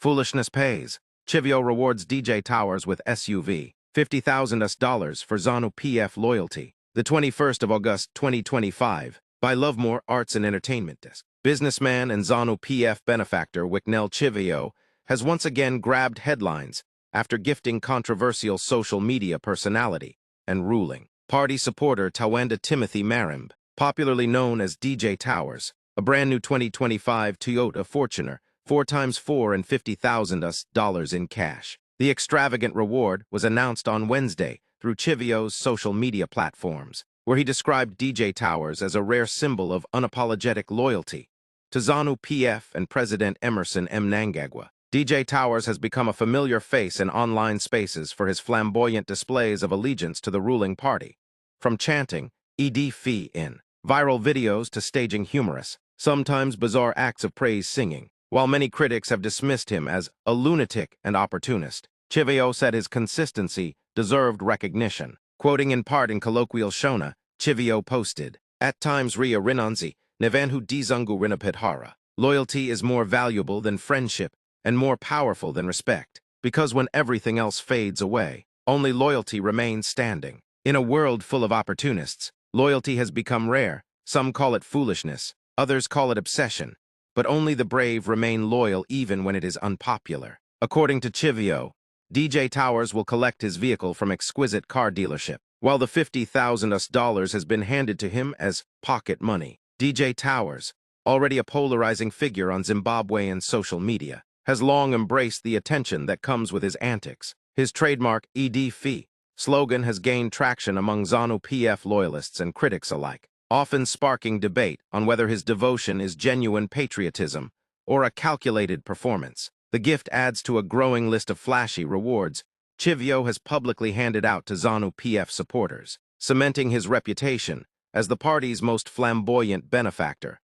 Foolishness pays. Chivio rewards DJ Towers with SUV. $50,000 for Zanu PF loyalty. The 21st of August 2025. By Lovemore Arts and Entertainment Desk. Businessman and Zanu PF benefactor Wicknell Chivio has once again grabbed headlines after gifting controversial social media personality and ruling party supporter Tawanda Timothy Marimb, popularly known as DJ Towers, a brand new 2025 Toyota Fortuner, 4x4 and $50,000 in cash. The extravagant reward was announced on Wednesday through Chivio's social media platforms, where he described DJ Towers as a rare symbol of unapologetic loyalty to Zanu PF and President Emerson Mnangagwa. DJ Towers has become a familiar face in online spaces for his flamboyant displays of allegiance to the ruling party. From chanting EDF in viral videos to staging humorous, sometimes bizarre acts of praise singing. While many critics have dismissed him as a lunatic and opportunist, Chivio said his consistency deserved recognition. Quoting in part in colloquial Shona, Chivio posted, "At times ria rinanzi, nevanhu dizungu rinapithara. Loyalty is more valuable than friendship and more powerful than respect, because when everything else fades away, only loyalty remains standing. In a world full of opportunists, loyalty has become rare. Some call it foolishness, others call it obsession, but only the brave remain loyal even when it is unpopular." According to Chivio, DJ Towers will collect his vehicle from exquisite car dealership, while the $50,000 has been handed to him as pocket money. DJ Towers, already a polarizing figure on Zimbabwean social media, has long embraced the attention that comes with his antics. His trademark EDF slogan has gained traction among Zanu PF loyalists and critics alike, often sparking debate on whether his devotion is genuine patriotism or a calculated performance. The gift adds to a growing list of flashy rewards Chivio has publicly handed out to Zanu PF supporters, cementing his reputation as the party's most flamboyant benefactor.